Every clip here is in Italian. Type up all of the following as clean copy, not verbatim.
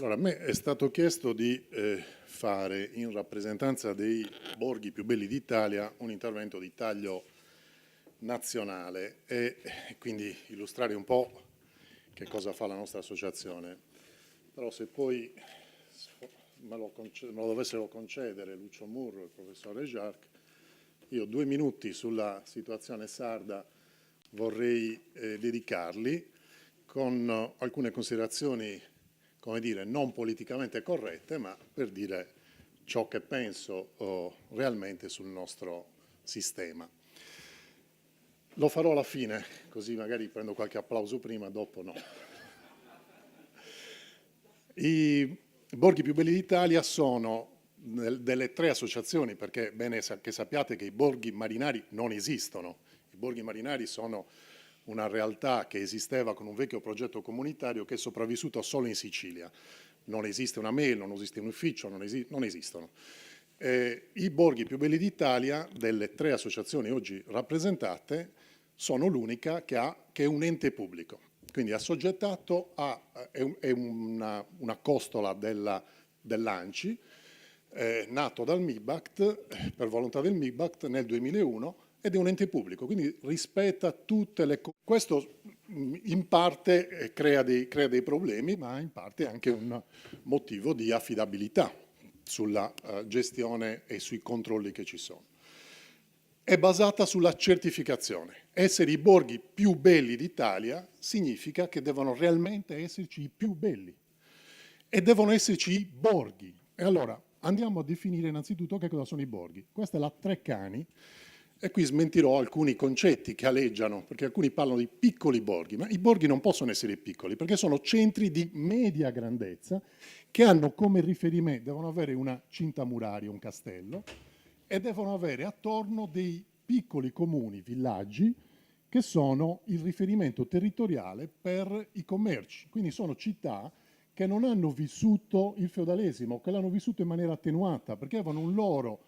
Allora, a me è stato chiesto di fare, in rappresentanza dei borghi più belli d'Italia, un intervento di taglio nazionale e quindi illustrare un po' che cosa fa la nostra associazione. Però se poi me lo dovessero concedere Lucio Murro e il professore Jarc, io 2 minuti sulla situazione sarda vorrei dedicarli con alcune considerazioni, come dire, non politicamente corrette, ma per dire ciò che penso realmente sul nostro sistema. Lo farò alla fine, così magari prendo qualche applauso prima, dopo no. I borghi più belli d'Italia sono delle 3 associazioni, perché è bene che sappiate che i borghi marinari non esistono. I borghi marinari sono una realtà che esisteva con un vecchio progetto comunitario che è sopravvissuto solo in Sicilia. Non esiste una mail, non esiste un ufficio, non esistono. I borghi più belli d'Italia, delle 3 associazioni oggi rappresentate, sono l'unica che è un ente pubblico. Quindi assoggettato è una costola dell'ANCI, nato dal MIBACT, per volontà del MIBACT nel 2001, ed è un ente pubblico, quindi rispetta tutte le cose. Questo in parte crea dei problemi, ma in parte è anche un motivo di affidabilità sulla gestione e sui controlli che ci sono. È basata sulla certificazione. Essere i borghi più belli d'Italia significa che devono realmente esserci i più belli e devono esserci i borghi. E allora andiamo a definire innanzitutto che cosa sono i borghi. Questa è la Treccani e qui smentirò alcuni concetti che aleggiano, perché alcuni parlano di piccoli borghi, ma i borghi non possono essere piccoli perché sono centri di media grandezza che hanno come riferimento, devono avere una cinta muraria, un castello, e devono avere attorno dei piccoli comuni, villaggi, che sono il riferimento territoriale per i commerci. Quindi sono città che non hanno vissuto il feudalesimo, che l'hanno vissuto in maniera attenuata, perché avevano un loro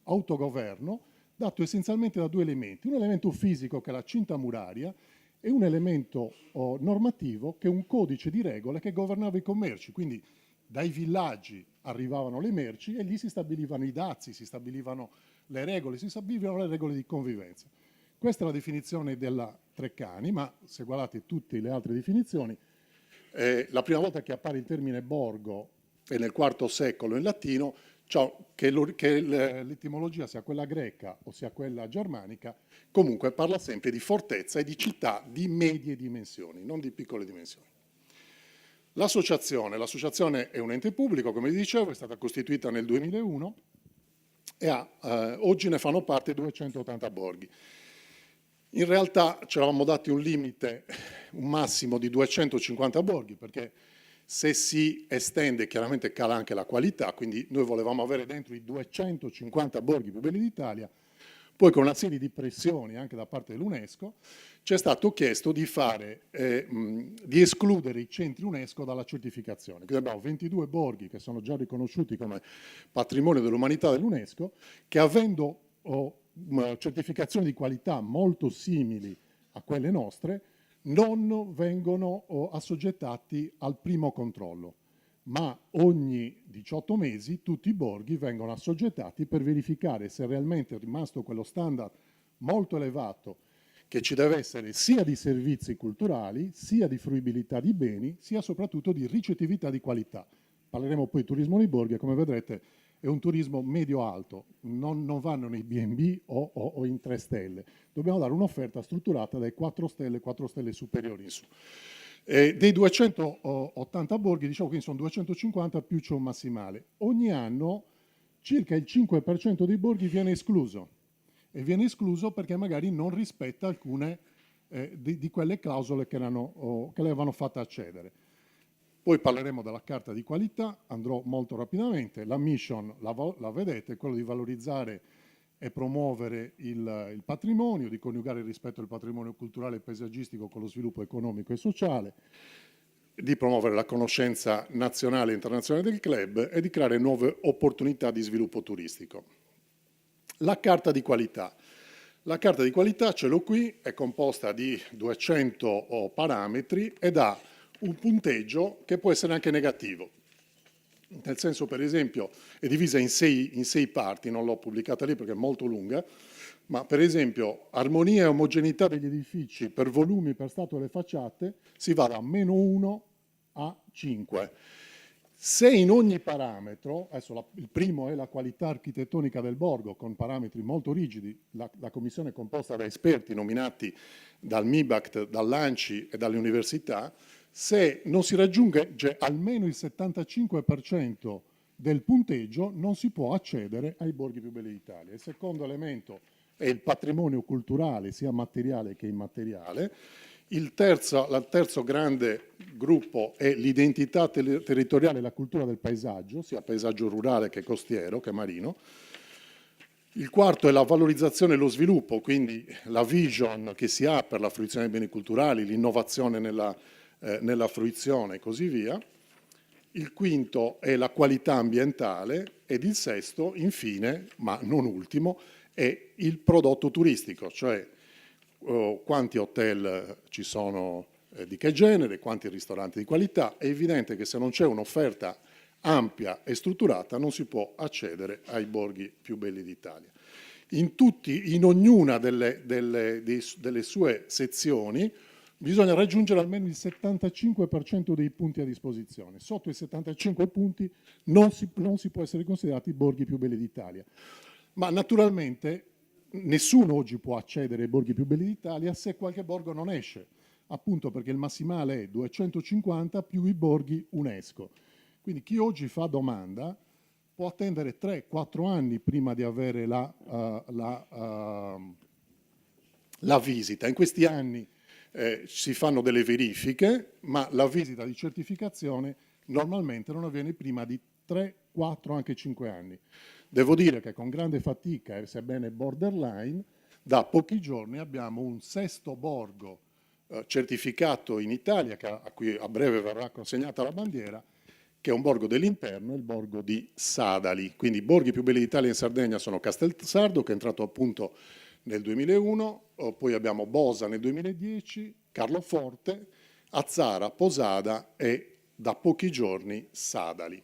autogoverno dato essenzialmente da 2 elementi. Un elemento fisico, che è la cinta muraria, e un elemento normativo, che è un codice di regole che governava i commerci. Quindi dai villaggi arrivavano le merci e lì si stabilivano i dazi, si stabilivano le regole, si stabilivano le regole di convivenza. Questa è la definizione della Treccani, ma se guardate tutte le altre definizioni, la prima volta che appare il termine borgo è nel IV secolo in latino, cioè che l'etimologia sia quella greca o sia quella germanica, comunque parla sempre di fortezza e di città di medie dimensioni, non di piccole dimensioni. L'associazione è un ente pubblico, come vi dicevo, è stata costituita nel 2001 e oggi ne fanno parte 280 borghi. In realtà ci eravamo dati un limite, un massimo di 250 borghi, perché se si estende chiaramente cala anche la qualità, quindi noi volevamo avere dentro i 250 borghi più belli d'Italia. Poi con una serie di pressioni anche da parte dell'UNESCO ci è stato chiesto di escludere i centri UNESCO dalla certificazione. Quindi abbiamo 22 borghi che sono già riconosciuti come patrimonio dell'umanità dell'UNESCO, che avendo certificazioni di qualità molto simili a quelle nostre, non vengono assoggettati al primo controllo, ma ogni 18 mesi tutti i borghi vengono assoggettati per verificare se realmente è rimasto quello standard molto elevato che ci deve essere sia di servizi culturali, sia di fruibilità di beni, sia soprattutto di ricettività di qualità. Parleremo poi di turismo nei borghi e come vedrete è un turismo medio-alto, non vanno nei B&B o in 3 stelle. Dobbiamo dare un'offerta strutturata dai 4 stelle superiori in su. Dei 280 borghi, diciamo che sono 250 più c'è un massimale. Ogni anno circa il 5% dei borghi viene escluso, e viene escluso perché magari non rispetta alcune di quelle clausole che le avevano fatta accedere. Poi parleremo della carta di qualità, andrò molto rapidamente. La mission la vedete, è quello di valorizzare e promuovere il patrimonio, di coniugare il rispetto del patrimonio culturale e paesaggistico con lo sviluppo economico e sociale, di promuovere la conoscenza nazionale e internazionale del club e di creare nuove opportunità di sviluppo turistico. La carta di qualità. La carta di qualità, ce l'ho qui, è composta di 200 parametri ed ha un punteggio che può essere anche negativo. Nel senso, per esempio, è divisa in sei parti, non l'ho pubblicata lì perché è molto lunga, ma per esempio armonia e omogeneità degli edifici per volumi, per stato delle facciate, si va da -1 a 5. Se in ogni parametro, adesso il primo è la qualità architettonica del borgo, con parametri molto rigidi, la commissione è composta da esperti nominati dal MIBACT, dall'ANCI e dalle università, se non si raggiunge almeno il 75% del punteggio non si può accedere ai borghi più belli d'Italia. Il secondo elemento è il patrimonio culturale, sia materiale che immateriale. Il terzo grande gruppo è l'identità territoriale e la cultura del paesaggio, sia paesaggio rurale che costiero, che marino. Il quarto è la valorizzazione e lo sviluppo, quindi la vision che si ha per la fruizione dei beni culturali, l'innovazione nella fruizione e così via. Il quinto è la qualità ambientale ed il sesto, infine, ma non ultimo, è il prodotto turistico, cioè quanti hotel ci sono di che genere, quanti ristoranti di qualità. È evidente che se non c'è un'offerta ampia e strutturata non si può accedere ai borghi più belli d'Italia. In ognuna delle sue sezioni bisogna raggiungere almeno il 75% dei punti a disposizione. Sotto i 75 punti non si può essere considerati i borghi più belli d'Italia. Ma naturalmente nessuno oggi può accedere ai borghi più belli d'Italia se qualche borgo non esce, appunto perché il massimale è 250 più i borghi UNESCO. Quindi chi oggi fa domanda può attendere 3-4 anni prima di avere la visita. In questi anni si fanno delle verifiche, ma la visita di certificazione normalmente non avviene prima di 3, 4, anche 5 anni. Devo dire che con grande fatica, sebbene borderline, da pochi giorni abbiamo un sesto borgo certificato in Italia, a cui a breve verrà consegnata la bandiera, che è un borgo dell'interno, il borgo di Sadali. Quindi i borghi più belli d'Italia in Sardegna sono Castelsardo, che è entrato appunto nel 2001, poi abbiamo Bosa nel 2010, Carloforte, Azzara, Posada e da pochi giorni Sadali.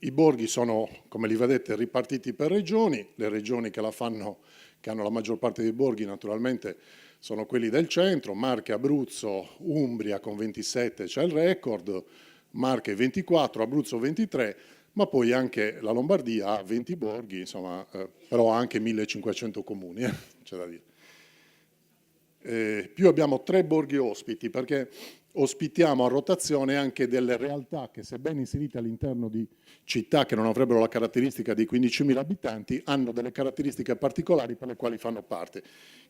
I borghi sono, come li vedete, ripartiti per regioni. Le regioni che hanno la maggior parte dei borghi naturalmente sono quelli del centro, Marche, Abruzzo, Umbria con 27 c'è il record, Marche 24, Abruzzo 23, ma poi anche la Lombardia ha 20 borghi, insomma, però ha anche 1500 comuni, c'è da dire. Più abbiamo 3 borghi ospiti, perché ospitiamo a rotazione anche delle realtà che, sebbene inserite all'interno di città che non avrebbero la caratteristica di 15.000 abitanti, hanno delle caratteristiche particolari per le quali fanno parte.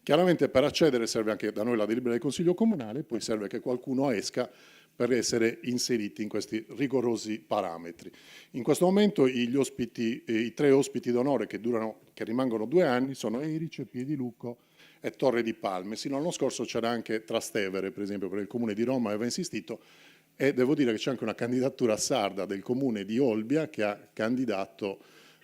Chiaramente per accedere serve anche da noi la delibera del Consiglio Comunale, poi serve che qualcuno esca per essere inseriti in questi rigorosi parametri. In questo momento i 3 ospiti d'onore che rimangono 2 anni sono Erice, Piedilucco e Torre di Palme. Sino all'anno scorso c'era anche Trastevere, per esempio, per il Comune di Roma aveva insistito, e devo dire che c'è anche una candidatura sarda del Comune di Olbia che ha candidato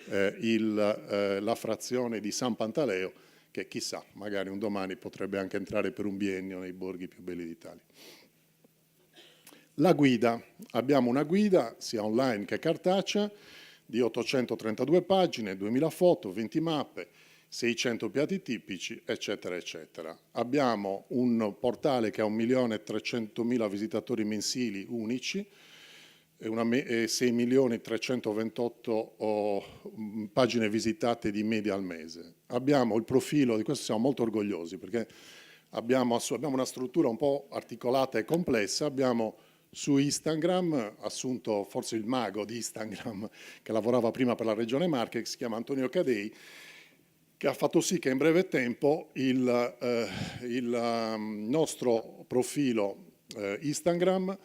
la frazione di San Pantaleo, che chissà, magari un domani potrebbe anche entrare per un biennio nei borghi più belli d'Italia. La guida. Abbiamo una guida, sia online che cartacea, di 832 pagine, 2000 foto, 20 mappe, 600 piatti tipici, eccetera, eccetera. Abbiamo un portale che ha 1.300.000 visitatori mensili unici, e 6.328.000 pagine visitate di media al mese. Abbiamo il profilo, di questo siamo molto orgogliosi, perché abbiamo una struttura un po' articolata e complessa. Abbiamo su Instagram assunto forse il mago di Instagram, che lavorava prima per la Regione Marche, che si chiama Antonio Cadei, che ha fatto sì che in breve tempo il nostro profilo Instagram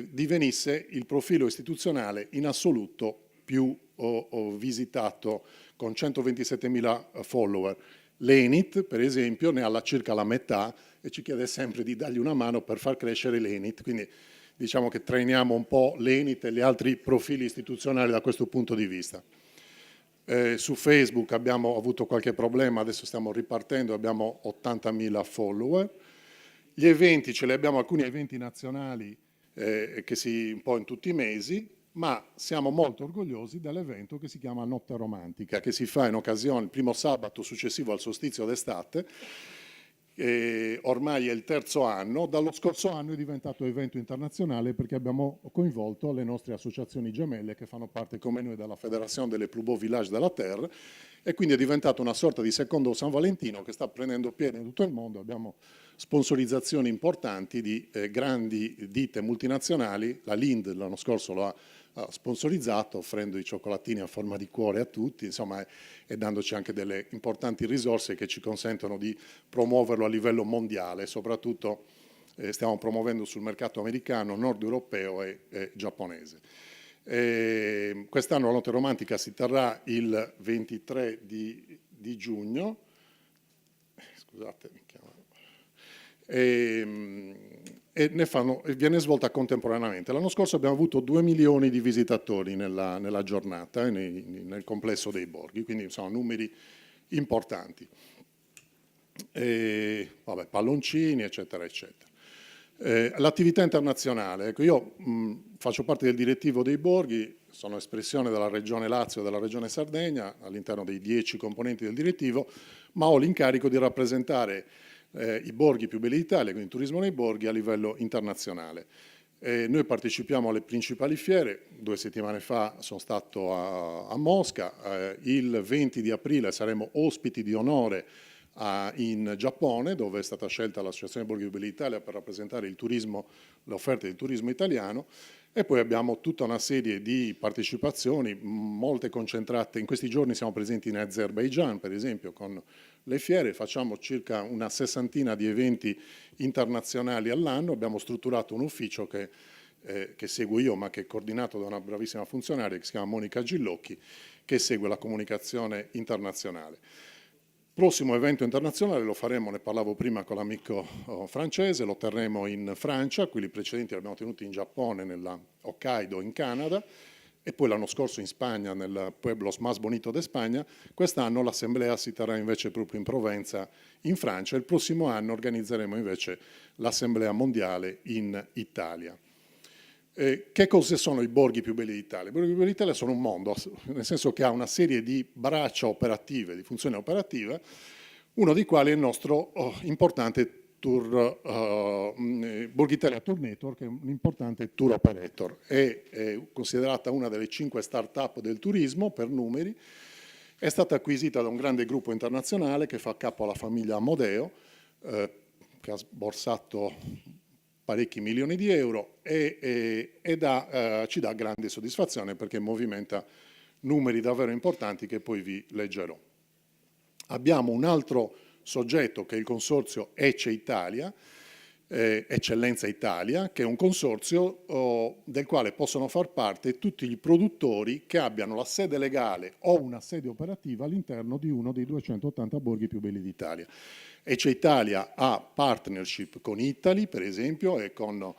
divenisse il profilo istituzionale in assoluto più visitato, con 127.000 follower. L'Enit, per esempio, ne ha circa la metà e ci chiede sempre di dargli una mano per far crescere l'Enit, quindi diciamo che trainiamo un po' l'Enit e gli altri profili istituzionali da questo punto di vista. Su Facebook abbiamo avuto qualche problema, adesso stiamo ripartendo, abbiamo 80.000 follower. Gli eventi, ce li abbiamo alcuni eventi nazionali un po' in tutti i mesi, ma siamo molto orgogliosi dell'evento che si chiama Notte Romantica, che si fa in occasione il primo sabato successivo al solstizio d'estate. Ormai è il terzo anno, dallo scorso anno è diventato evento internazionale perché abbiamo coinvolto le nostre associazioni gemelle che fanno parte come noi della Federazione delle Plus Beaux Villages de la Terre, e quindi è diventato una sorta di secondo San Valentino che sta prendendo piede in tutto il mondo. Abbiamo sponsorizzazioni importanti di grandi ditte multinazionali. La Lind l'anno scorso lo ha sponsorizzato, offrendo i cioccolatini a forma di cuore a tutti, insomma, e dandoci anche delle importanti risorse che ci consentono di promuoverlo a livello mondiale. Soprattutto stiamo promuovendo sul mercato americano, nord europeo e giapponese. Quest'anno la Notte Romantica si terrà il 23 di giugno. Scusate, mi chiamo. E viene svolta contemporaneamente. L'anno scorso abbiamo avuto 2 milioni di visitatori nella giornata nel complesso dei borghi, quindi sono numeri importanti. Palloncini, eccetera, eccetera. L'attività internazionale, ecco, io faccio parte del direttivo dei borghi, sono espressione della Regione Lazio e della Regione Sardegna all'interno dei 10 componenti del direttivo, ma ho l'incarico di rappresentare i borghi più belli d'Italia, quindi il turismo nei borghi a livello internazionale. Noi partecipiamo alle principali fiere. 2 settimane fa sono stato a Mosca, il 20 di aprile saremo ospiti di onore in Giappone, dove è stata scelta l'Associazione Borghi più belli d'Italia per rappresentare il turismo, l'offerta del turismo italiano, e poi abbiamo tutta una serie di partecipazioni, molte concentrate. In questi giorni siamo presenti in Azerbaigian, per esempio, con le fiere, facciamo circa una 60ina di eventi internazionali all'anno. Abbiamo strutturato un ufficio che seguo io, ma che è coordinato da una bravissima funzionaria che si chiama Monica Gillocchi, che segue la comunicazione internazionale. Prossimo evento internazionale lo faremo, ne parlavo prima con l'amico francese, lo terremo in Francia, quelli precedenti li abbiamo tenuti in Giappone, nella Hokkaido, in Canada, e poi l'anno scorso in Spagna, nel Pueblos Más Bonito de Spagna. Quest'anno l'assemblea si terrà invece proprio in Provenza, in Francia. Il prossimo anno organizzeremo invece l'assemblea mondiale in Italia. Che cosa sono i borghi più belli d'Italia? I borghi più belli d'Italia sono un mondo, nel senso che ha una serie di braccia operative, di funzioni operative, uno dei quali è il nostro importante Borghi Italia Tour Network, che è un importante tour operator. È considerata una delle 5 start-up del turismo per numeri, è stata acquisita da un grande gruppo internazionale che fa capo alla famiglia Amodeo, che ha sborsato parecchi milioni di euro e ci dà grande soddisfazione perché movimenta numeri davvero importanti che poi vi leggerò. Abbiamo un altro soggetto che è il consorzio ECE Italia, Eccellenza Italia, che è un consorzio del quale possono far parte tutti i produttori che abbiano la sede legale o una sede operativa all'interno di uno dei 280 borghi più belli d'Italia. ECE Italia ha partnership con Italy, per esempio, e con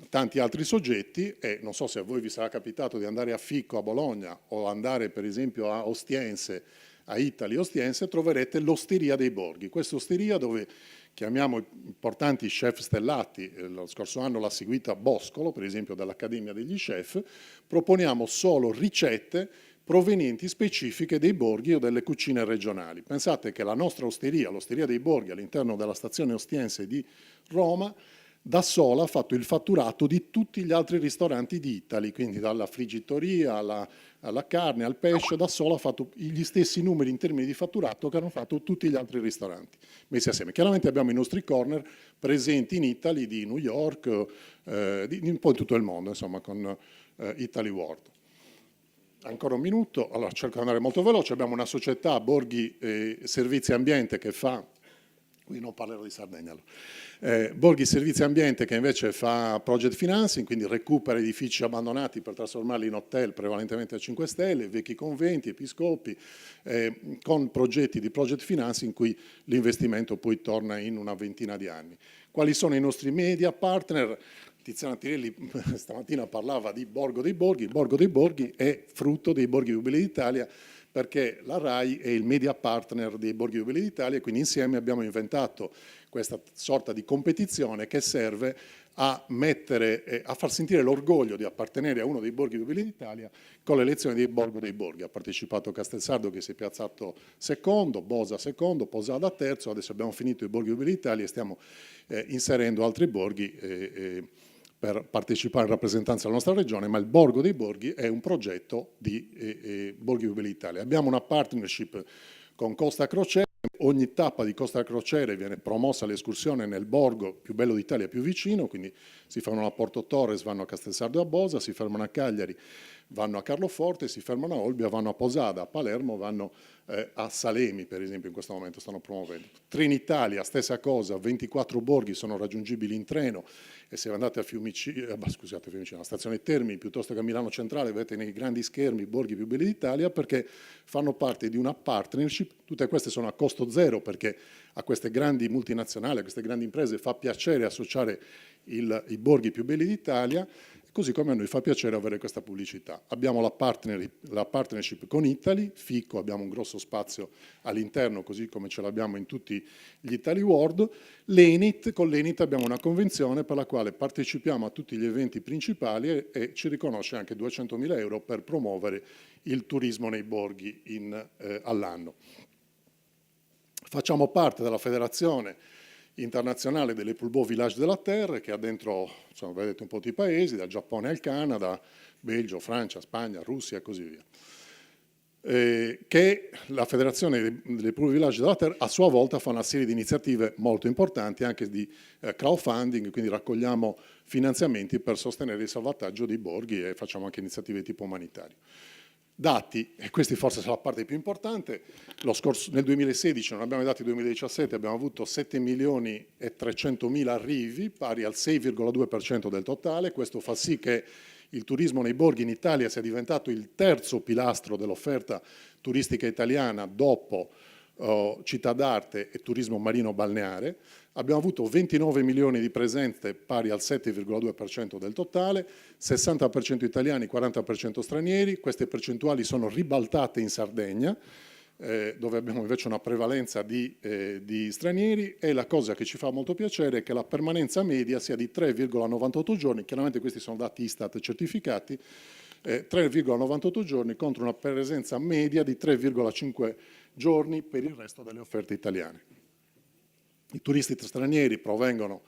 tanti altri soggetti, e non so se a voi vi sarà capitato di andare a Ficco a Bologna o andare per esempio a Ostiense, a Italy Ostiense, troverete l'Osteria dei Borghi. Questa osteria dove chiamiamo importanti chef stellati, lo scorso anno l'ha seguita Boscolo, per esempio dall'Accademia degli Chef, proponiamo solo ricette provenienti specifiche dei borghi o delle cucine regionali. Pensate che la nostra osteria, l'Osteria dei Borghi all'interno della stazione Ostiense di Roma, da sola ha fatto il fatturato di tutti gli altri ristoranti di Italy, quindi dalla friggitoria alla carne, al pesce, da sola ha fatto gli stessi numeri in termini di fatturato che hanno fatto tutti gli altri ristoranti messi assieme. Chiaramente abbiamo i nostri corner presenti in Italy, di New York, un po' in tutto il mondo, insomma, con Italy World. Ancora un minuto, allora cerco di andare molto veloce. Abbiamo una società Borghi Servizi Ambiente che fa, qui non parlerò di Sardegna, allora. Borghi Servizi Ambiente che invece fa project financing, quindi recupera edifici abbandonati per trasformarli in hotel prevalentemente a 5 stelle, vecchi conventi, episcopi, con progetti di project financing in cui l'investimento poi torna in una ventina di anni. Quali sono i nostri media partner? Tiziana Tirelli stamattina parlava di Borgo dei Borghi. Il Borgo dei Borghi è frutto dei Borghi più belli d'Italia perché la RAI è il media partner dei Borghi Più Belli d'Italia e quindi insieme abbiamo inventato questa sorta di competizione che serve a far sentire l'orgoglio di appartenere a uno dei Borghi Più Belli d'Italia con l'elezione di Borgo dei Borghi. Ha partecipato Castelsardo che si è piazzato secondo, Bosa secondo, Posada terzo, adesso abbiamo finito i Borghi Più Belli d'Italia e stiamo inserendo altri borghi per partecipare in rappresentanza della nostra regione, ma il Borgo dei Borghi è un progetto di Borghi Più Belli d'Italia. Abbiamo una partnership con Costa Crociere, ogni tappa di Costa Crociere viene promossa l'escursione nel borgo più bello d'Italia più vicino, quindi si fermano a Porto Torres, vanno a Castelsardo e a Bosa, si fermano a Cagliari, vanno a Carloforte, si fermano a Olbia, vanno a Posada, a Palermo, vanno a Salemi, per esempio, in questo momento stanno promuovendo. Trenitalia, stessa cosa, 24 borghi sono raggiungibili in treno e se andate a Fiumicino, alla stazione Termini, piuttosto che a Milano Centrale, vedete nei grandi schermi i borghi più belli d'Italia perché fanno parte di una partnership. Tutte queste sono a costo zero perché a queste grandi multinazionali, a queste grandi imprese fa piacere associare i borghi più belli d'Italia, così come a noi fa piacere avere questa pubblicità. Abbiamo la partnership con Italy, FICO, abbiamo un grosso spazio all'interno, così come ce l'abbiamo in tutti gli Italy World. Con l'Enit abbiamo una convenzione per la quale partecipiamo a tutti gli eventi principali e ci riconosce anche 200.000 euro per promuovere il turismo nei borghi all'anno. Facciamo parte della federazione internazionale delle Plus Beaux Villages de la Terre, che ha dentro, insomma, vedete un po' di paesi, dal Giappone al Canada, Belgio, Francia, Spagna, Russia e così via. Che la Federazione delle Plus Beaux Villages de la Terre a sua volta fa una serie di iniziative molto importanti, anche di crowdfunding, quindi raccogliamo finanziamenti per sostenere il salvataggio dei borghi e facciamo anche iniziative di tipo umanitario. Dati, e questi forse sono la parte più importante, nel 2016, non abbiamo i dati del 2017, abbiamo avuto 7.300.000 arrivi, pari al 6,2% del totale. Questo fa sì che il turismo nei borghi in Italia sia diventato il terzo pilastro dell'offerta turistica italiana dopo città d'arte e turismo marino balneare. Abbiamo avuto 29 milioni di presenze pari al 7,2% del totale, 60% italiani, 40% stranieri. Queste percentuali sono ribaltate in Sardegna, dove abbiamo invece una prevalenza di stranieri, e la cosa che ci fa molto piacere è che la permanenza media sia di 3,98 giorni, chiaramente questi sono dati Istat certificati, 3,98 giorni contro una presenza media di 3,5 giorni per il resto delle offerte italiane. I turisti stranieri provengono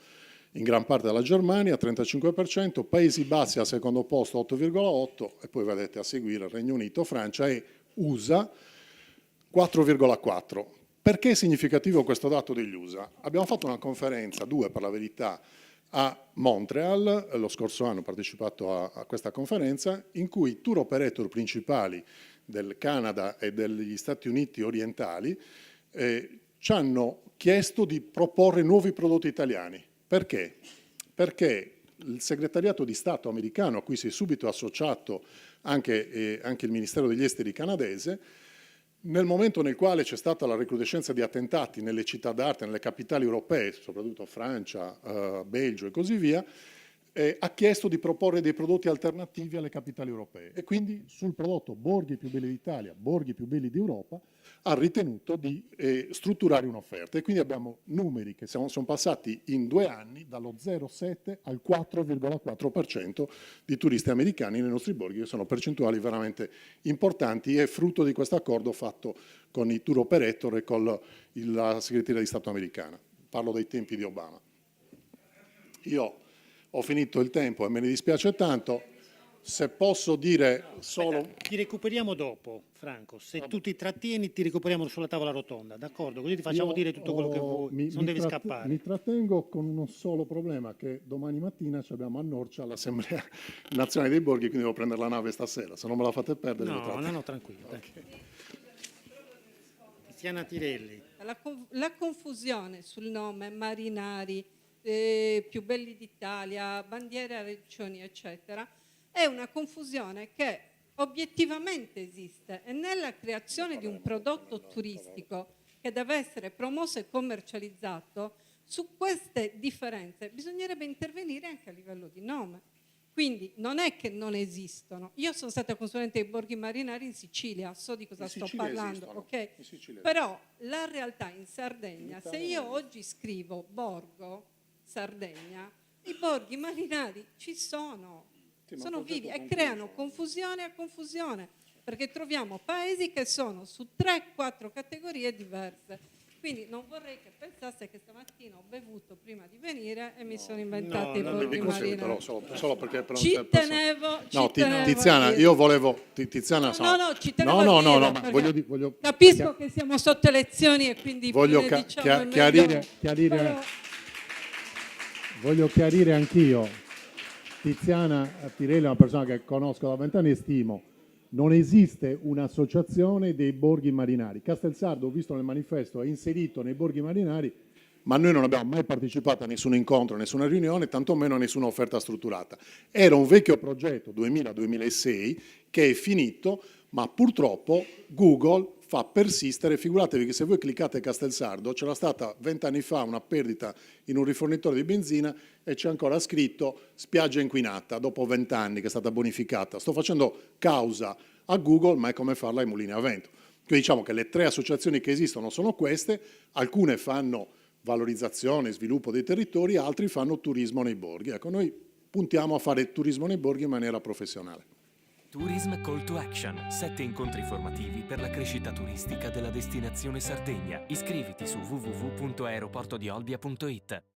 in gran parte dalla Germania, 35%, Paesi Bassi al secondo posto, 8,8%, e poi vedete a seguire Regno Unito, Francia e USA, 4,4%. Perché è significativo questo dato degli USA? Abbiamo fatto una conferenza, 2 per la verità, a Montreal, lo scorso anno ho partecipato a questa conferenza, in cui i tour operator principali del Canada e degli Stati Uniti orientali ci hanno chiesto di proporre nuovi prodotti italiani. Perché? Perché il segretariato di Stato americano, a cui si è subito associato anche il Ministero degli Esteri canadese, nel momento nel quale c'è stata la recrudescenza di attentati nelle città d'arte, nelle capitali europee, soprattutto Francia, Belgio e così via, ha chiesto di proporre dei prodotti alternativi alle capitali europee e quindi sul prodotto Borghi Più Belli d'Italia, Borghi Più Belli d'Europa, ha ritenuto di strutturare un'offerta, e quindi abbiamo numeri che sono passati in 2 anni dallo 0,7 al 4,4% di turisti americani nei nostri borghi, che sono percentuali veramente importanti e frutto di questo accordo fatto con i tour operator e con la segreteria di Stato americana. Parlo dei tempi di Obama. Io ho finito il tempo e me ne dispiace tanto. Se posso dire solo... Aspetta, ti recuperiamo dopo, Franco. Se tu ti trattieni, ti recuperiamo sulla tavola rotonda, d'accordo? Così ti facciamo dire tutto quello che vuoi, non devi scappare. Mi trattengo con uno solo problema, che domani mattina abbiamo a Norcia l'Assemblea Nazionale dei Borghi, quindi devo prendere la nave stasera. Se non me la fate perdere... No, tranquillo. Okay. Tiziana Tirelli. La confusione sul nome Marinari, Più Belli d'Italia, bandiere a regioni, eccetera, è una confusione che obiettivamente esiste, e nella creazione di un prodotto turistico che deve essere promosso e commercializzato, su queste differenze bisognerebbe intervenire anche a livello di nome. Quindi non è che non esistono. Io sono stata consulente dei borghi marinari in Sicilia, so di cosa sto parlando, ok? Però la realtà in Sardegna, se io oggi scrivo borgo Sardegna, i borghi marinari ci sono vivi e creano confusione a confusione, perché troviamo paesi che sono su 3-4 categorie diverse. Quindi non vorrei che pensasse che stamattina ho bevuto prima di venire e mi sono inventati i borghi marinari. Solo perché Ci tenevo. Tiziana, io volevo Tiziana, ci tenevo voglio capisco che siamo sotto elezioni e quindi voglio chiarire anch'io. Tiziana Pirelli è una persona che conosco da 20 anni e stimo. Non esiste un'associazione dei borghi marinari. Castelsardo, ho visto nel manifesto, è inserito nei borghi marinari, ma noi non abbiamo mai partecipato a nessun incontro, nessuna riunione, tantomeno a nessuna offerta strutturata. Era un vecchio progetto 2000-2006 che è finito, ma purtroppo Google fa persistere. Figuratevi che se voi cliccate Castelsardo, c'era stata 20 anni fa una perdita in un rifornitore di benzina e c'è ancora scritto spiaggia inquinata, dopo 20 anni che è stata bonificata. Sto facendo causa a Google, ma è come farla ai mulini a vento. Quindi diciamo che le 3 associazioni che esistono sono queste, alcune fanno valorizzazione, sviluppo dei territori, altri fanno turismo nei borghi. Ecco, noi puntiamo a fare turismo nei borghi in maniera professionale. Tourism Call to Action, 7 incontri formativi per la crescita turistica della destinazione Sardegna. Iscriviti su www.aeroportodiolbia.it.